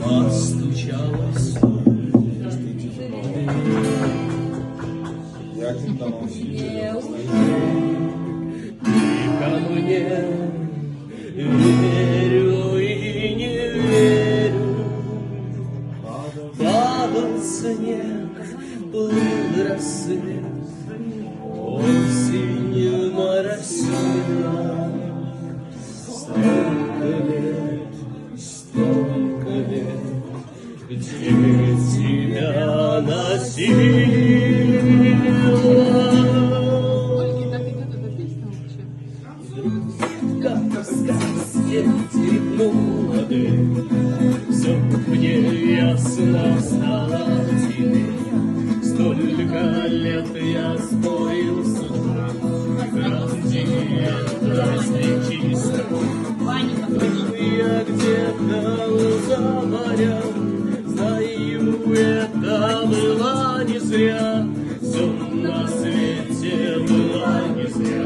постучалась. И ко мне верю и не верю. Падал снег, плыл рассвет, осень моросила. Столько лет, где тебя носила. Как в сказке терпнула ты, все мне ясно стало теперь. Столько лет я спорил с утра, праздник чисто. Я где-то за морем, знаю, это было не зря. Все на свете было не зря.